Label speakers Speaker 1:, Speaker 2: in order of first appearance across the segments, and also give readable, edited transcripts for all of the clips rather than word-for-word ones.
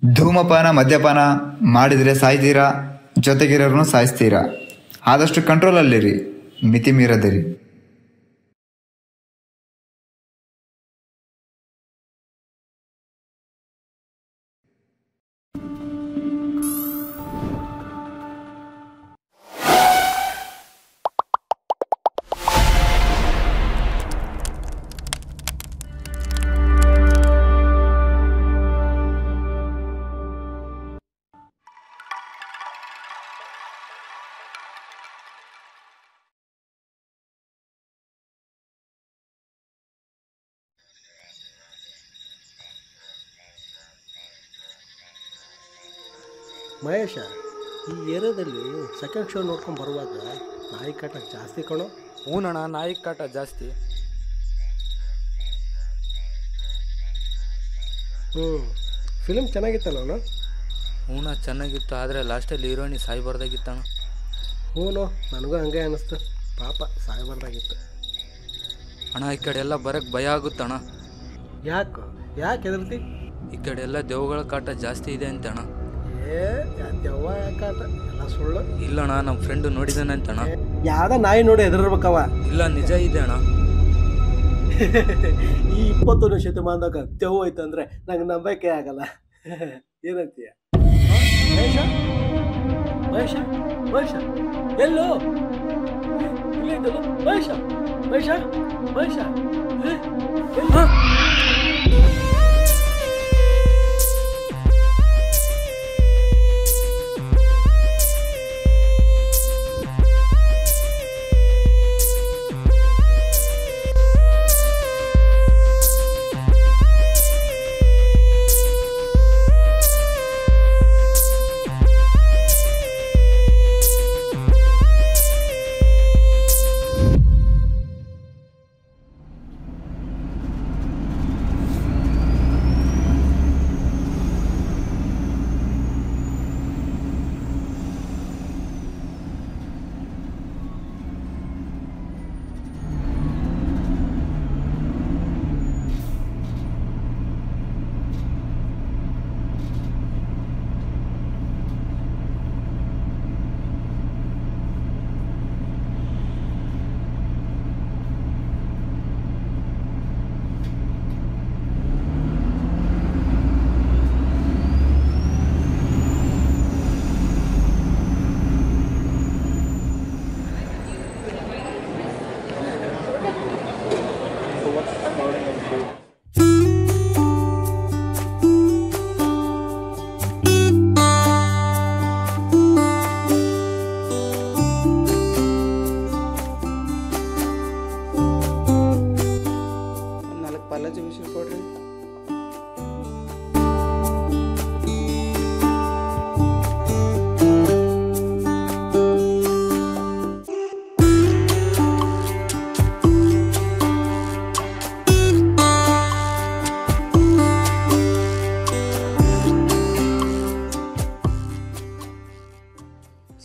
Speaker 1: ಧೂಮಪಾನ ಮದ್ಯಪಾನ ಮಾಡಿದರೆ ಸಾಯ್ತೀರಾ, ಜೊತೆಗಿರೋರ್ನು ಸಾಯಿಸ್ತೀರಾ. ಆದಷ್ಟು ಕಂಟ್ರೋಲಲ್ಲಿರಿ, ಮಿತಿ ಮೀರದಿರಿ.
Speaker 2: ಮಹೇಶ, ಈ ಏರಿಯಾದಲ್ಲಿ ಸೆಕೆಂಡ್ ಶೋ ನೋಡ್ಕೊಂಡು ಬರುವಾಗ ನಾಯಿ ಕಾಟ ಜಾಸ್ತಿ ಕಣೋ.
Speaker 3: ಹೂನಣ್ಣ, ನಾಯಿ ಕಾಟ ಜಾಸ್ತಿ.
Speaker 2: ಫಿಲ್ಮ್ ಚೆನ್ನಾಗಿತ್ತಲ್ಲ ಅಣ್ಣ?
Speaker 3: ಹೂನ ಚೆನ್ನಾಗಿತ್ತು, ಆದರೆ ಲಾಸ್ಟಲ್ಲಿ ಹೀರೋಯಿನಿ ಸಾಯ್ಬಾರ್ದಾಗಿತ್ತಣ್ಣ.
Speaker 2: ಹೂನೋ, ನನಗೂ ಹಂಗೆ ಅನ್ನಿಸ್ತು. ಪಾಪ ಸಾಯ್ಬಾರ್ದಾಗಿತ್ತು.
Speaker 3: ಅಣ್ಣ ಈ ಕಡೆ ಎಲ್ಲ ಬರೋಕ್ಕೆ ಭಯ ಆಗುತ್ತಣ್ಣ.
Speaker 2: ಯಾಕೆ ಹೆದರ್ತಿ?
Speaker 3: ಈ ಕಡೆ ಎಲ್ಲ ದೆವ್ವಗಳ ಕಾಟ ಜಾಸ್ತಿ ಇದೆ ಅಂತಣ್ಣ.
Speaker 2: ದೆವ್ವ ಯಾಕಾಟ ಎಲ್ಲ ಸುಳ್ಳು.
Speaker 3: ಇಲ್ಲಣ್ಣ, ನಮ್ಮ ಫ್ರೆಂಡು ನೋಡಿದಾನೆ ಅಂತಣ್ಣ.
Speaker 2: ಯಾವ್ದ ನಾಯಿ ನೋಡಿ ಹೆದರ್ಬೇಕವ?
Speaker 3: ಇಲ್ಲ, ನಿಜ ಇದೆ ಅಣ್ಣ.
Speaker 2: ಈ 21ನೇ ಶತಮಾನದಾಗ ದೆವ್ವ ಐತೆ ಅಂದ್ರೆ ನಂಗೆ ನಂಬಕ್ಕೆ ಆಗಲ್ಲ. ಏನಂತೀಯ ಮಹೇಶ? ಮಹೇಶ ಮಹೇಶ ಎಲ್ಲೋ ಇಲ್ಲಿದ್ದಲ್ಲ? ಮಹೇಶ ಮಹೇಶ ಮಹೇಶ ಎಲ್ಲ?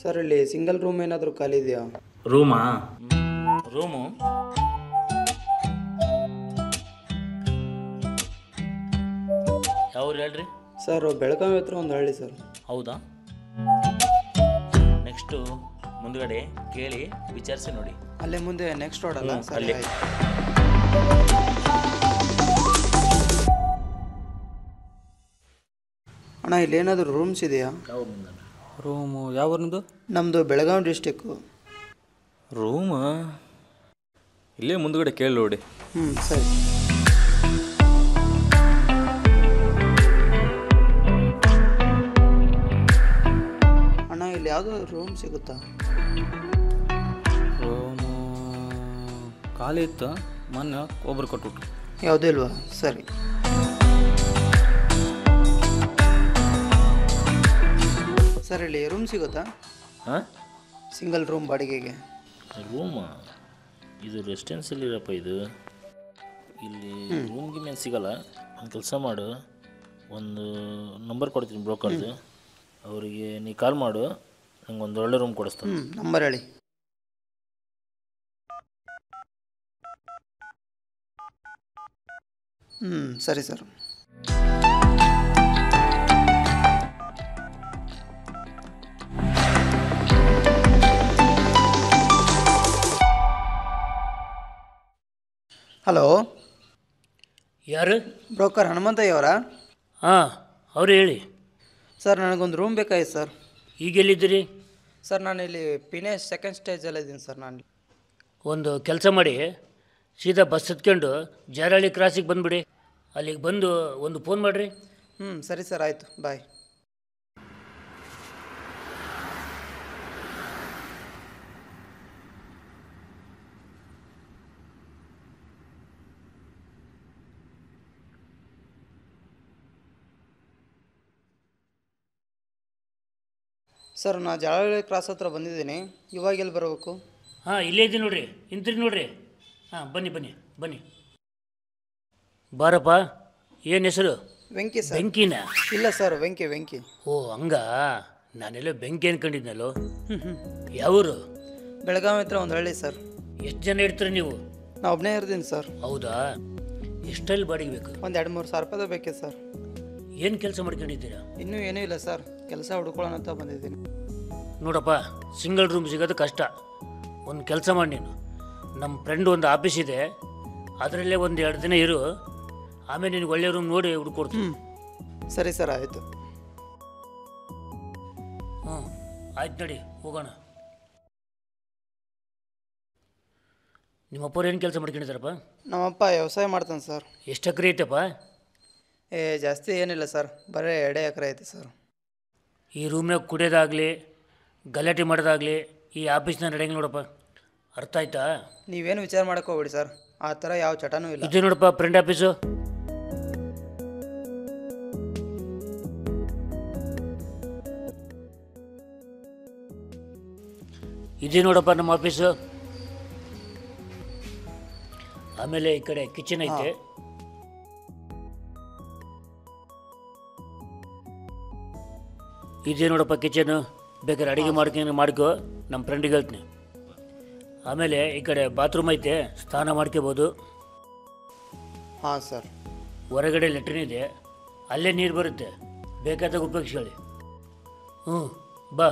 Speaker 4: ಸರ್, ಇಲ್ಲಿ ಸಿಂಗಲ್ ರೂಮ್ ಏನಾದರೂ ಖಾಲಿ ಇದೆಯಾ?
Speaker 5: ರೂಮು ಯಾವ್ರು ಹೇಳ್ರಿ?
Speaker 4: ಸರ್, ಬೆಳಗಾವಿ ಹತ್ರ ಒಂದು ಹಳ್ಳಿ ಸರ್.
Speaker 5: ಹೌದಾ? ನೆಕ್ಸ್ಟು ಮುಂದ್ಗಡೆ ಕೇಳಿ ವಿಚಾರಿಸಿ ನೋಡಿ.
Speaker 4: ಅಲ್ಲೇ ಮುಂದೆ ನೆಕ್ಸ್ಟ್ ರೋಡ್ ಅಲ್ಲ ಸರ್?
Speaker 5: ಅಲ್ಲಿ.
Speaker 4: ಅಣ್ಣ, ಇಲ್ಲಿ ಏನಾದರೂ ರೂಮ್ಸ್ ಇದೆಯಾ?
Speaker 3: ರೂಮು ಯಾವ್ದು?
Speaker 4: ನಮ್ಮದು ಬೆಳಗಾವಿ ಡಿಸ್ಟಿಕ್ಕು.
Speaker 3: ರೂಮ್ ಇಲ್ಲೇ ಮುಂದ್ಗಡೆ ಕೇಳಿ ನೋಡಿ.
Speaker 4: ಸರಿ. ಅಣ್ಣ, ಇಲ್ಲಿ ಯಾವುದಾದ್ರು ರೂಮ್ ಸಿಗುತ್ತಾ?
Speaker 3: ರೂಮು ಖಾಲಿ ಇತ್ತು, ಮೊನ್ನೆ ಒಬ್ರು ಕೊಟ್ಬಿಟ್ರು.
Speaker 4: ಯಾವುದೂ ಇಲ್ವಾ? ಸರಿ. ಸರ್, ಇಲ್ಲಿ ರೂಮ್ ಸಿಗುತ್ತಾ?
Speaker 5: ಹಾಂ,
Speaker 4: ಸಿಂಗಲ್ ರೂಮ್ ಬಾಡಿಗೆಗೆ.
Speaker 5: ರೂಮಾ? ಇದು ರೆಸಿಡೆನ್ಸಿಯಲ್ಲಿರಪ್ಪ ಇದು. ಇಲ್ಲಿ ರೂಮ್ಗೆ ಮೇಲೆ ಸಿಗಲ್ಲ. ಒಂದು ಕೆಲಸ ಮಾಡು, ಒಂದು ನಂಬರ್ ಕೊಡ್ತೀನಿ ಬ್ರೋಕರ್ದು, ಅವರಿಗೆ ನೀ ಕಾಲ್ ಮಾಡು, ನಂಗೆ ಒಂದು ಒಳ್ಳೆ ರೂಮ್ ಕೊಡಿಸ್ತಾರೆ.
Speaker 4: ನಂಬರ್ ಹೇಳಿ. ಸರಿ ಸರ್. ಹಲೋ,
Speaker 3: ಯಾರು?
Speaker 4: ಬ್ರೋಕರ್ ಹನುಮಂತಯ್ಯವರಾ?
Speaker 3: ಹಾಂ, ಅವ್ರು ಹೇಳಿ.
Speaker 4: ಸರ್, ನನಗೊಂದು ರೂಮ್ ಬೇಕಾಗಿತ್ತು ಸರ್.
Speaker 3: ಈಗೆಲ್ಲಿದ್ದೀರಿ?
Speaker 4: ಸರ್, ನಾನಿಲ್ಲಿ ಪಿನೇ ಸೆಕೆಂಡ್ ಸ್ಟೇಜಲ್ಲಿದ್ದೀನಿ ಸರ್. ನಾನು
Speaker 3: ಒಂದು ಕೆಲಸ ಮಾಡಿ, ಸೀದಾ ಬಸ್ ಹತ್ಕೊಂಡು ಜಾರಹಳ್ಳಿ ಕ್ರಾಸಿಗೆ ಬಂದುಬಿಡಿ. ಅಲ್ಲಿಗೆ ಬಂದು ಒಂದು ಫೋನ್ ಮಾಡಿರಿ.
Speaker 4: ಸರಿ ಸರ್, ಆಯಿತು, ಬಾಯ್. ಸರ್, ನಾನು ಜಾಲಹಳ್ಳಿ ಕ್ರಾಸ್ ಹತ್ರ ಬಂದಿದ್ದೀನಿ. ಇವಾಗ ಎಲ್ಲಿ ಬರಬೇಕು?
Speaker 3: ಹಾಂ, ಇಲ್ಲೇ ಇದ್ದೀನಿ ನೋಡ್ರಿ, ಇಂತ್ರಿ ನೋಡ್ರಿ. ಹಾಂ, ಬನ್ನಿ ಬನ್ನಿ ಬನ್ನಿ. ಬಾರಪ್ಪ. ಏನು ಹೆಸರು?
Speaker 4: ವೆಂಕಿ ಸರ್.
Speaker 3: ಬೆಂಕಿನ?
Speaker 4: ಇಲ್ಲ ಸರ್, ವೆಂಕಿ ವೆಂಕಿ.
Speaker 3: ಓ, ಹಂಗ. ನಾನೆಲ್ಲೋ ಬೆಂಕಿ ಅನ್ಕೊಂಡಿದ್ನಲ್ಲೋ. ಯಾವೂರು?
Speaker 4: ಬೆಳಗಾವಿ ಹತ್ರ ಒಂದು ಹಳ್ಳಿ ಸರ್.
Speaker 3: ಎಷ್ಟು ಜನ ಇರ್ತೀರಿ ನೀವು?
Speaker 4: ನಾನು ಒಬ್ಬನೇ ಇರ್ತೀನಿ ಸರ್.
Speaker 3: ಹೌದಾ? ಎಷ್ಟಲ್ಲಿ ಬಾಡಿಗೆ ಬೇಕು?
Speaker 4: ಒಂದು 2-3 ಸಾವಿರ ರೂಪಾಯಿ ಬೇಕಿತ್ತು ಸರ್.
Speaker 3: ಏನು ಕೆಲಸ ಮಾಡ್ಕೊಂಡಿದ್ದೀರಾ?
Speaker 4: ಇನ್ನೂ ಏನೂ ಇಲ್ಲ ಸರ್, ಕೆಲಸ ಹುಡ್ಕೊಳ್ಳೋಣ ಅಂತ ಬಂದಿದ್ದೀನಿ.
Speaker 3: ನೋಡಪ್ಪ, ಸಿಂಗಲ್ ರೂಮ್ ಸಿಗೋದು ಕಷ್ಟ. ಒಂದು ಕೆಲಸ ಮಾಡಿ, ನೀನು ನಮ್ಮ ಫ್ರೆಂಡ್ ಒಂದು ಆಫೀಸ್ ಇದೆ, ಅದರಲ್ಲೇ ಒಂದು 2 ದಿನ ಇರು. ಆಮೇಲೆ ನಿನಗೆ ಒಳ್ಳೆ ರೂಮ್ ನೋಡಿ ಹುಡ್ಕೊಡ್ತೀನಿ.
Speaker 4: ಸರಿ ಸರ್, ಆಯಿತು.
Speaker 3: ಹ್ಞೂ, ಆಯ್ತು, ನಡಿ ಹೋಗೋಣ. ನಿಮ್ಮಪ್ಪವ್ರು ಏನು ಕೆಲಸ ಮಾಡ್ಕೊಂಡಿದ್ದಾರಪ್ಪ?
Speaker 4: ನಮ್ಮಪ್ಪ ವ್ಯವಸಾಯ ಮಾಡ್ತಾನೆ ಸರ್.
Speaker 3: ಎಷ್ಟು ಎಕರೆ ಐತೆಪ್ಪ?
Speaker 4: ಜಾಸ್ತಿ ಏನಿಲ್ಲ ಸರ್, ಬರೀ 2 ಎಕರೆ ಐತೆ ಸರ್.
Speaker 3: ಈ ರೂಮ್ನಾಗ ಕುಡಿಯೋದಾಗಲಿ ಗಲಾಟೆ ಮಾಡೋದಾಗಲಿ ಈ ಆಫೀಸ್ನ ನಡೆಯಂಗೆ ನೋಡಪ್ಪ. ಅರ್ಥ ಆಯ್ತಾ?
Speaker 4: ನೀವೇನು ವಿಚಾರ ಮಾಡ್ಕೋಬೇಡಿ ಸರ್, ಆ ಥರ ಯಾವ ಚಟನೂ ಇಲ್ಲ.
Speaker 3: ಇದು ನೋಡಪ್ಪ ಫ್ರೆಂಡ್ ಆಫೀಸು. ಇದೇ ನೋಡಪ್ಪ ನಮ್ಮ ಆಫೀಸು. ಆಮೇಲೆ ಈ ಕಡೆ ಕಿಚನ್ ಐತೆ. ಇದೇ ನೋಡಪ್ಪ ಕಿಚನು. ಬೇಕಾದ್ರೆ ಅಡುಗೆ ಮಾಡ್ಕೊ, ನಮ್ಮ ಫ್ರೆಂಡಿಗೆ ಹೇಳ್ತೀನಿ. ಆಮೇಲೆ ಈ ಕಡೆ ಬಾತ್ರೂಮ್ ಐತೆ, ಸ್ನಾನ ಮಾಡ್ಕೋಬೋದು.
Speaker 4: ಹಾಂ ಸರ್.
Speaker 3: ಹೊರಗಡೆ ಲೆಟ್ರಿನ್ ಇದೆ, ಅಲ್ಲೇ ನೀರು ಬರುತ್ತೆ, ಬೇಕಾದಾಗ ಉಪಯೋಗಿಸ್ಕೊಳ್ಳಿ. ಹ್ಞೂ, ಬಾ.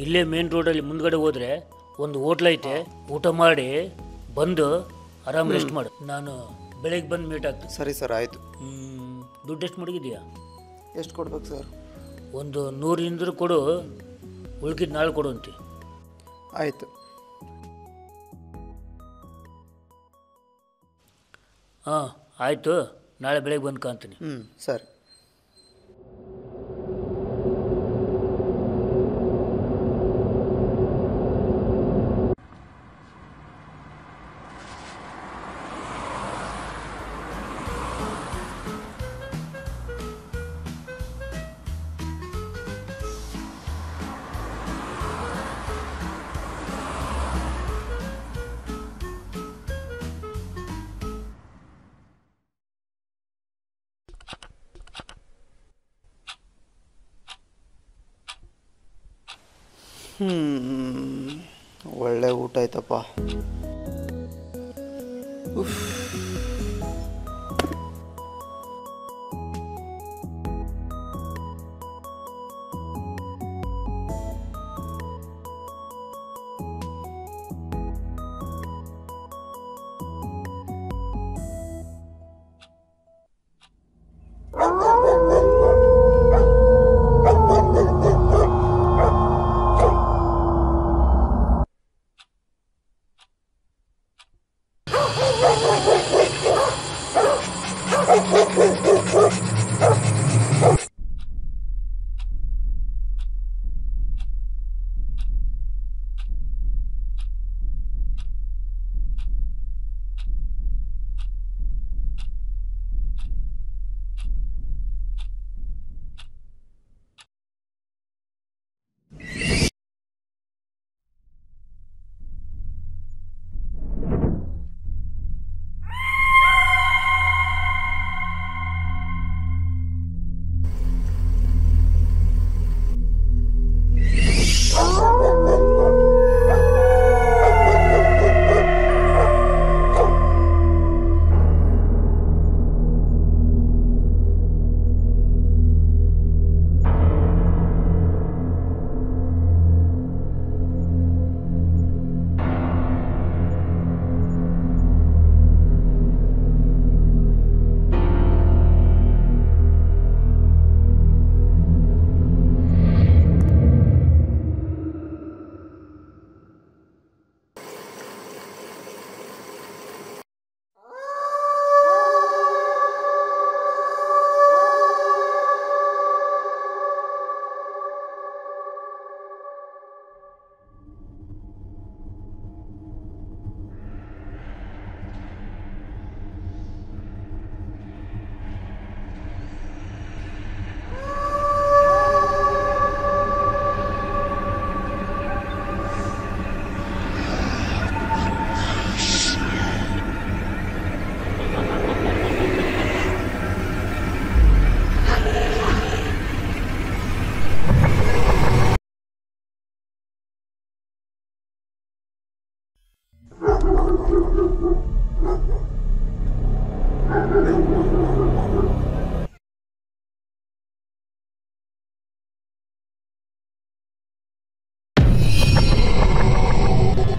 Speaker 3: ಇಲ್ಲೇ ಮೇನ್ ರೋಡಲ್ಲಿ ಮುಂದ್ಗಡೆ ಹೋದರೆ ಒಂದು ಹೋಟ್ಲ್ ಐತೆ. ಊಟ ಮಾಡಿ ಬಂದು ಆರಾಮ್ ರೆಸ್ಟ್ ಮಾಡು. ನಾನು ಬೆಳಗ್ಗೆ ಬಂದು ಮೀಟ್ ಆಗ್ತೀನಿ.
Speaker 4: ಸರಿ ಸರ್, ಆಯಿತು.
Speaker 3: ದುಡ್ಡು ಎಷ್ಟು ಮಡಗಿದೆಯಾ?
Speaker 4: ಎಷ್ಟು ಕೊಡ್ಬೇಕು ಸರ್?
Speaker 3: ಒಂದು 100 ಇಂದ್ರು ಕೊಡು, ಉಳ್ಕಿದ್ದು ನಾಳೆ ಕೊಡು ಅಂತೆ.
Speaker 4: ಆಯಿತು.
Speaker 3: ಹಾಂ, ಆಯಿತು, ನಾಳೆ ಬೆಳಗ್ಗೆ ಬಂದು ಕಾಣ್ತೀನಿ.
Speaker 4: ಸರಿ. ಒಳ್ಳೆ ಊಟ ಆಯ್ತಪ್ಪ.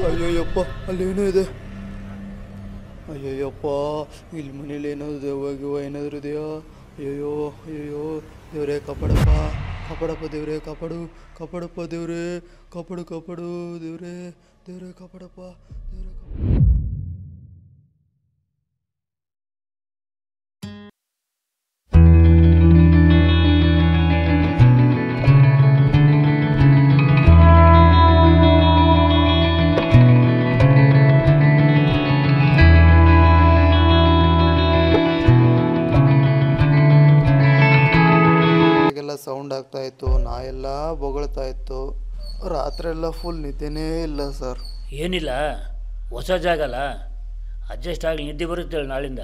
Speaker 4: ಅಯ್ಯೋಯ್ಯಪ್ಪ ಅಲ್ಲೇನೋ ಇದೆ. ಅಯ್ಯೋಯ್ಯಪ್ಪ ಇಲ್ಲಿ ಮನೇಲಿ ಏನಾದ್ರು ದೆವ್ವ ಏನಾದರೂ ಇದೆಯಾ? ಅಯ್ಯೋ ಅಯ್ಯೋ ದೇವ್ರೇ ಕಾಪಾಡಪ್ಪ, ಕಾಪಾಡಪ್ಪ ದೇವ್ರೇ, ಕಾಪಾಡು, ಕಾಪಾಡಪ್ಪ ದೇವ್ರೇ, ಕಾಪಾಡು ಕಾಪಾಡು ದೇವ್ರೇ, ದೇವ್ರೇ ಕಾಪಾಡಪ್ಪ, ದೇವ್ರೇ ಕಾಪಾಡು. ಸೌಂಡ್ ಆಗ್ತಾ ಇತ್ತು, ನಾಯೆಲ್ಲ ಬೊಗಳ್ತಾ ಇತ್ತು. ರಾತ್ರಿ ಎಲ್ಲ ಫುಲ್ ನಿದ್ದೆನೇ ಇಲ್ಲ ಸರ್.
Speaker 3: ಏನಿಲ್ಲ, ಹೊಸ ಜಾಗ ಅಲ್ಲ, ಅಡ್ಜಸ್ಟ್ ಆಗಲಿ, ನಿದ್ದೆ ಬರುತ್ತೆ ನಾಳಿಂದ.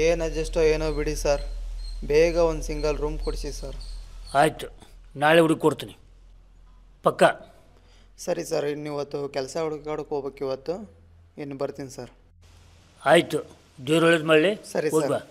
Speaker 4: ಏನು ಅಡ್ಜಸ್ಟೋ ಏನೋ ಬಿಡಿ ಸರ್, ಬೇಗ ಒಂದು ಸಿಂಗಲ್ ರೂಮ್ ಕೊಡಿಸಿ ಸರ್.
Speaker 3: ಆಯಿತು, ನಾಳೆ ಹುಡುಕಿ ಕೊಡ್ತೀನಿ ಪಕ್ಕ.
Speaker 4: ಸರಿ ಸರ್, ಇನ್ನು ಇವತ್ತು ಕೆಲಸ ಹುಡುಕಾಡಕ್ಕೆ ಹೋಗ್ಬೇಕು ಇವತ್ತು, ಇನ್ನು ಬರ್ತೀನಿ ಸರ್.
Speaker 3: ಆಯಿತು, ದೇವ್ರು ಒಳ್ಳೇದು ಮಾಡಲಿ.
Speaker 4: ಸರಿ ಸರ್.
Speaker 3: ಬಾ.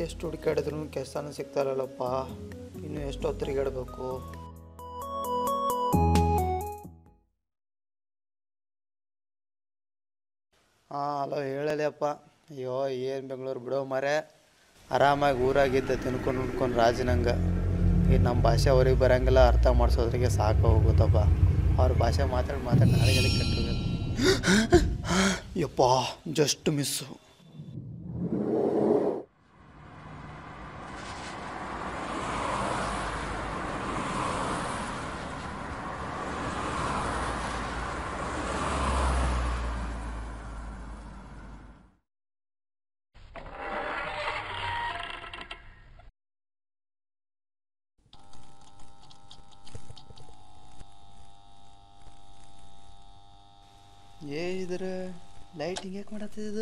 Speaker 4: ಎಷ್ಟು ಹುಡುಕಾಡಿದ್ರು ಕೆಲಸನೂ ಸಿಗ್ತಾರಲ್ಲಪ್ಪ, ಇನ್ನು ಎಷ್ಟೋ ತಿರುಗಾಡಬೇಕು. ಹಾಂ ಹಲೋ, ಹೇಳಲಪ್ಪ. ಅಯ್ಯೋ ಏನು ಬೆಂಗಳೂರು ಬಿಡೋ ಮರೆ, ಆರಾಮಾಗಿ ಊರಾಗಿದ್ದ ತಿನ್ಕೊಂಡು ಉಣ್ಕೊಂಡು ರಾಜನಂಗೆ. ಈ ನಮ್ಮ ಭಾಷೆ ಅವ್ರಿಗೆ ಬರೋಂಗಿಲ್ಲ, ಅರ್ಥ ಮಾಡಿಸೋದ್ರಿಗೆ ಸಾಕು ಹೋಗುತ್ತಪ್ಪ. ಅವ್ರ ಭಾಷೆ ಮಾತಾಡಿ ನಾಳೆಗೆಲ್ಲ ಕೆಟ್ಟೋಗ್ಯದ. ಯಪ್ಪ ಜಸ್ಟ್ ಮಿಸ್ಸು. ಇದ್ರ ಲೈಟಿಂಗ್ ಯಾಕೆ ಮಾಡತ್ತಿದ?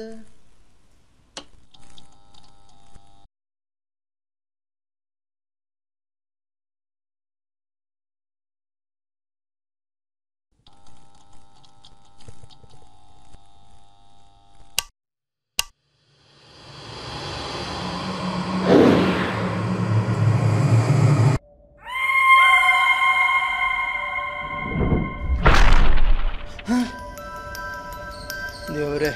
Speaker 4: ದೇವ್ರೆ,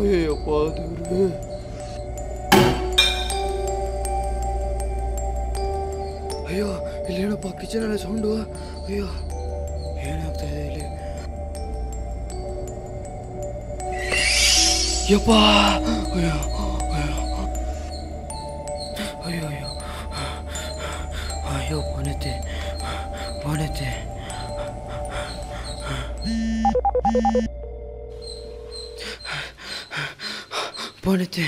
Speaker 4: ಅಯ್ಯಪ್ಪ ದೇವ್ರೆ, ಅಯ್ಯೋ ಇಲ್ಲೇನಪ್ಪ ಕಿಚನಲ್ಲಿ ಸೌಂಡು. ಅಯ್ಯೋ ಏನಾಗ್ತಾ ಇದೆ ಇಲ್ಲಿ? ಯಪ್ಪ ಅಯ್ಯೋ ಅಯ್ಯೋ ಅಯ್ಯೋ ಅಯ್ಯೋ ಅಯ್ಯೋ ಪೋನೈತೆ ಪೋನೈತೆ. ಪೋನೈತೆ.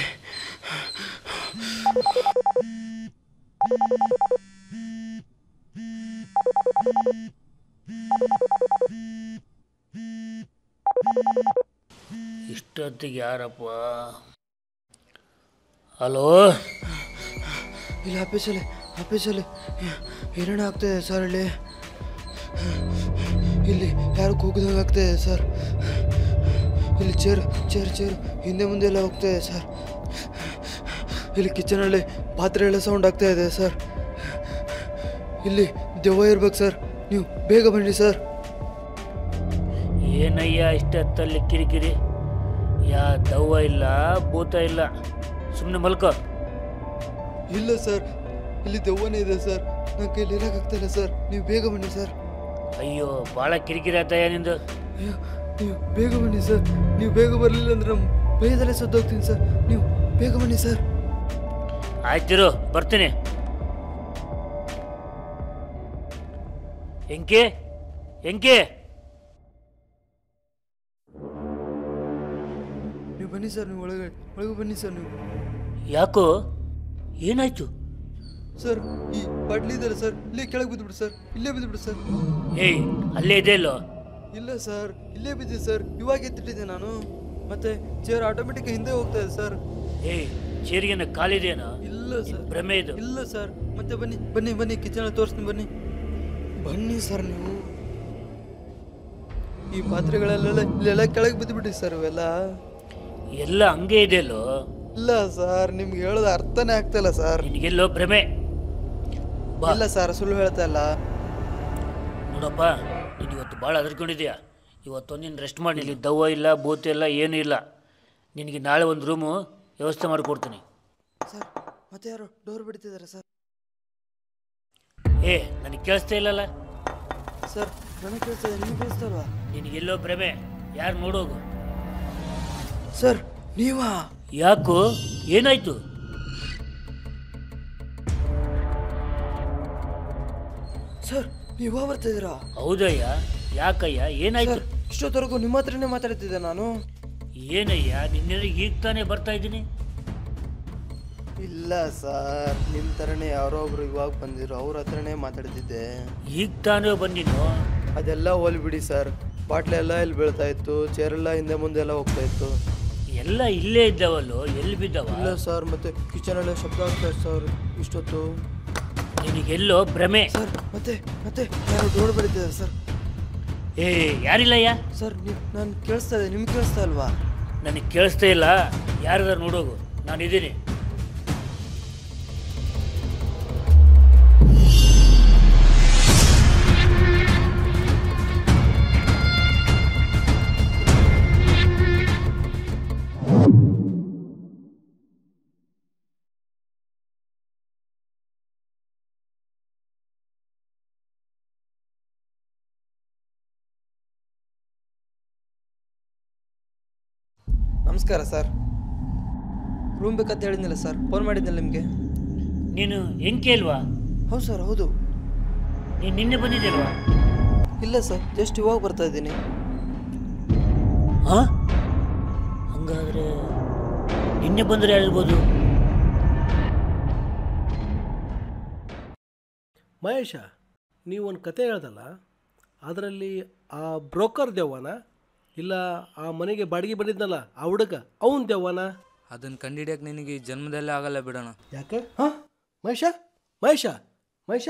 Speaker 3: ಇಷ್ಟೊತ್ತಿಗೆ ಯಾರಪ್ಪ? ಹಲೋ,
Speaker 4: ಇಲ್ಲಿ ಆಫೀಸಲ್ಲಿ ಏನೇಣ ಆಗ್ತಾಯಿದೆ ಸರ್? ಇಲ್ಲಿ ಯಾರು ಕೂಗಿದಂಗೆ ಆಗ್ತಾಯಿದೆ ಸರ್. ಇಲ್ಲಿ ಚೇರ್ ಹಿಂದೆ ಮುಂದೆ ಎಲ್ಲ ಹೋಗ್ತಾಯಿದೆ ಸರ್. ಇಲ್ಲಿ ಕಿಚನಲ್ಲಿ ಪಾತ್ರೆ ಎಲ್ಲ ಸೌಂಡ್ ಆಗ್ತಾ ಇದೆ ಸರ್. ಇಲ್ಲಿ ದೆವ್ವ ಇರ್ಬೇಕು ಸರ್, ನೀವು ಬೇಗ ಬನ್ನಿ ಸರ್.
Speaker 3: ಏನಯ್ಯ ಇಷ್ಟೊತ್ತಲ್ಲಿ ಕಿರಿಕಿರಿ? ಯಾ ದವ್ವ ಇಲ್ಲ ಭೂತ ಇಲ್ಲ, ಸುಮ್ಮನೆ ಮಲ್ಕೋ.
Speaker 4: ಇಲ್ಲ ಸರ್, ಇಲ್ಲಿ ದೆವ್ವನೇ ಇದೆ ಸರ್. ನನ್ನ ಕೈಲಿ ಇರೋಕ್ಕಾಗ್ತಾಯಿಲ್ಲ ಸರ್. ನೀವು ಬೇಗ ಬನ್ನಿ ಸರ್.
Speaker 3: ಅಯ್ಯೋ ಭಾಳ ಕಿರಿಕಿರಿ ಆಯ್ತಯ್ಯ ನಿಂದು.
Speaker 4: ಅಯ್ಯೋ, ನೀವು ಬೇಗ ಬನ್ನಿ ಸರ್. ನೀವು ಬೇಗ ಬರಲಿಲ್ಲ ಅಂದ್ರೆ ನಮ್ಮ ಭಯದಲ್ಲೇ ಸತ್ತೋಗ್ತೀನಿ ಸರ್. ನೀವು ಬೇಗ ಬನ್ನಿ ಸರ್.
Speaker 3: ಆಯ್ತಿರು, ಬರ್ತೀನಿ. ಎಂಕೆ ಎಂಕೆ,
Speaker 4: ನೀವು ಬನ್ನಿ ಸರ್. ನೀವು ಒಳಗೆ ಬನ್ನಿ ಸರ್. ನೀವು
Speaker 3: ಯಾಕೋ ಏನಾಯ್ತು?
Speaker 4: ಸರ್, ಈ ಬಾಟ್ಲಿ ಇದೆಯಲ್ಲ ಸರ್, ಇಲ್ಲೇ ಕೆಳಗೆ ಬಿದ್ದುಬಿಡು ಸರ್. ಇಲ್ಲೇ ಬಿದ್ದುಬಿಡು ಸರ್.
Speaker 3: ಏಯ್, ಅಲ್ಲೇ ಇದೆ ಇಲ್ಲೋ?
Speaker 4: ಇಲ್ಲ ಸರ್, ಇಲ್ಲೇ ಬಿದ್ದಿದೆ ಸರ್. ಇವಾಗ ಎತ್ತಿಟ್ಟಿದ್ದೆ ನಾನು. ಮತ್ತೆ ಚೇರ್ ಆಟೋಮೆಟಿಕ್ ಹಿಂದೆ ಹೋಗ್ತಾ ಇದೆ ಸರ್.
Speaker 3: ಏಯ್, ಚೇರಿಗೆನ ಕಾಲಿದೆಯೇನೋ?
Speaker 4: ಇಲ್ಲ ಸರ್,
Speaker 3: ಭ್ರಮೆ ಇದು.
Speaker 4: ಇಲ್ಲ ಸರ್. ಮತ್ತೆ ಬನ್ನಿ ಬನ್ನಿ ಬನ್ನಿ, ಕಿಚನ್ ತೋರಿಸ್ತೀನಿ ಬನ್ನಿ. ಬನ್ನಿ ಸರ್. ನೀವು ಈ ಪಾತ್ರೆಗಳೆಲ್ಲ ಇಲ್ಲೆಲ್ಲ ಕೆಳಗೆ ಬಿದ್ದುಬಿಡಿ ಸರ್. ಇವೆಲ್ಲ
Speaker 3: ಎಲ್ಲ ಹಂಗೆ ಇದೆ ಅಲ್ಲೋ?
Speaker 4: ಇಲ್ಲ ಸರ್, ನಿಮ್ಗೆ ಹೇಳೋದು ಅರ್ಥನೇ ಆಗ್ತಾಯಿಲ್ಲ ಸರ್.
Speaker 3: ನಿನಗೆಲ್ಲೋ ಭ್ರಮೆ. ಬಾ.
Speaker 4: ಇಲ್ಲ ಸರ್, ಸುಳ್ಳು ಹೇಳ್ತಾ ಇಲ್ಲ.
Speaker 3: ನೋಡಪ್ಪ, ನೀನು ಇವತ್ತು ಭಾಳ ಹೆದರ್ಕೊಂಡಿದ್ಯಾ. ಇವತ್ತೊಂದಿನ ರೆಸ್ಟ್ ಮಾಡಿ. ಇಲ್ಲಿ ದವ್ವ ಇಲ್ಲ, ಭೂತ ಇಲ್ಲ, ಏನೂ ಇಲ್ಲ. ನಿನಗೆ ನಾಳೆ ಒಂದು ರೂಮು ವ್ಯವಸ್ಥೆ ಮಾಡಿಕೊಡ್ತೀನಿ.
Speaker 4: ಸರ್, ಮತ್ತೆ ಯಾರು ಡೋರ್ ಬಿಡ್ತಿದ್ದಾರೆ ಸರ್?
Speaker 3: ಏ, ನನಗೆ ಕೇಳಿಸ್ತಾ ಇಲ್ಲಲ್ಲ?
Speaker 4: ಸರ್, ನನಗೆ ಕೇಳಿಸ್ತಾ ಇದೆ, ನಿಮಗೆ ಕೇಳಿಸ್ತಾ ಇಲ್ವಾ?
Speaker 3: ನಿನಗೆಲ್ಲೋ ಭ್ರಮೆ. ಯಾರು ನೋಡೋಗು.
Speaker 4: ಸರ್, ನೀವಾ?
Speaker 3: ಯಾಕೋ ಏನಾಯ್ತು?
Speaker 4: ಸರ್, ನೀವಾ ಬರ್ತಾ ಇದ್ದೀರಾ?
Speaker 3: ಹೌದಯ್ಯ. ಯಾಕಯ್ಯ, ಏನಾಯ್ತು?
Speaker 4: ಸರ್, ಇಷ್ಟೊತ್ತವರೆಗೂ ನಿಮ್ಮ ಹತ್ರನೇ ಮಾತಾಡ್ತಿದ್ದೆ ನಾನು.
Speaker 3: ಏನಯ್ಯ, ನಿನ್ನೆಲ್ಲ ಈಗ ತಾನೇ ಬರ್ತಾ ಇದ್ದೀನಿ.
Speaker 4: ಇಲ್ಲ ಸರ್, ನಿಮ್ಮ ಥರನೇ ಯಾರೋ ಒಬ್ರು ಇವಾಗ ಬಂದಿದ್ರು, ಅವ್ರ ಹತ್ರನೇ ಮಾತಾಡ್ತಿದ್ದೆ.
Speaker 3: ಈಗ ತಾನೇ ಬಂದಿನು.
Speaker 4: ಅದೆಲ್ಲ ಹೋಲ್ಬಿಡಿ ಸರ್. ಬಾಟ್ಲೆ ಎಲ್ಲ ಇಲ್ಲಿ ಬೀಳ್ತಾ ಇತ್ತು, ಚೇರೆಲ್ಲ ಹಿಂದೆ ಮುಂದೆ ಎಲ್ಲ ಹೋಗ್ತಾ ಇತ್ತು.
Speaker 3: ಎಲ್ಲ ಇಲ್ಲೇ ಇದ್ದಾವಲ್ಲೋ, ಎಲ್ಲಿ ಬಿದ್ದಾವ?
Speaker 4: ಇಲ್ಲ ಸರ್, ಮತ್ತೆ ಕಿಚನಲ್ಲೇ ಶಬ್ದ ಆಗ್ತಾ ಇತ್ತು ಸರ್ ಇಷ್ಟೊತ್ತು.
Speaker 3: ನಿನಗೆಲ್ಲೋ ಭ್ರಮೆ.
Speaker 4: ಸರ್, ಮತ್ತೆ ಮತ್ತೆ ಯಾರೋ ಡೋರ್ ಬಡಿತಿದ್ದಾರೆ ಸರ್.
Speaker 3: ಏ, ಯಾರಿಲ್ಲಯ್ಯ?
Speaker 4: ಸರ್, ನೀವು ನಾನು ಕೇಳಿಸ್ತಾ ಇದೆ, ನಿಮ್ಗೆ ಕೇಳಿಸ್ತಾ ಅಲ್ವಾ?
Speaker 3: ನನಗೆ ಕೇಳಿಸ್ತಾ ಇಲ್ಲ. ಯಾರಾದ್ರೂ ನೋಡೋಗು, ನಾನಿದ್ದೀನಿ.
Speaker 4: ನಮಸ್ಕಾರ ಸರ್. ರೂಮ್ ಬೇಕಂತ ಹೇಳಿದ್ನಲ್ಲ ಸರ್, ಫೋನ್ ಮಾಡಿದ್ನಲ್ಲ ನಿಮಗೆ.
Speaker 3: ನೀನು ಎಂಕೆ ಅಲ್ವಾ?
Speaker 4: ಹೌದು ಸರ್, ಹೌದು.
Speaker 3: ನೀನು ನಿನ್ನೆ ಬಂದಿದ್ಯಲ್ವಾ?
Speaker 4: ಇಲ್ಲ ಸರ್, ಜಸ್ಟ್ ಇವಾಗ ಬರ್ತಾ ಇದ್ದೀನಿ.
Speaker 3: ಹಾಂ, ಹಂಗಾದ್ರೆ ನಿನ್ನೆ ಬಂದರೆ ಯಾರಿರ್ಬೋದು?
Speaker 2: ಮಹೇಶ, ನೀವು ಒಂದು ಕತೆ ಹೇಳ್ದಲ್ಲ, ಅದರಲ್ಲಿ ಆ ಬ್ರೋಕರ್ ದೆವ್ವನ ಇಲ್ಲ ಆ ಮನೆಗೆ ಬಾಡಿಗೆ ಬಂದಿದ್ನಲ್ಲ ಆ ಹುಡುಗ ಅವನ ದೆವ್ವನ?
Speaker 6: ಅದನ್ನು ಕಂಡಿಡಿಯಕ್ಕೆ ನಿನಗೆ ಈ ಜನ್ಮದಲ್ಲೇ ಆಗಲ್ಲ ಬಿಡೋಣ.
Speaker 2: ಯಾಕೆ? ಹಾಂ, ಮಹೇಶ ಮಹೇಶ ಮಹೇಶ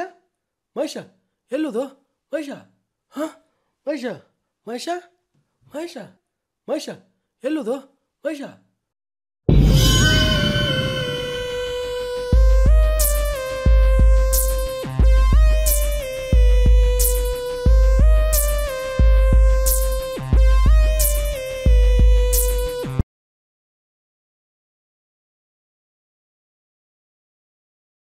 Speaker 2: ಮಹೇಶ ಎಲ್ಲೋದು ಮಹೇಶ? ಹಾಂ, ಮಹೇಶ ಮಹೇಶ ಮಹೇಶ ಮಹೇಶ ಎಲ್ಲೋದು ಮಹೇಶ?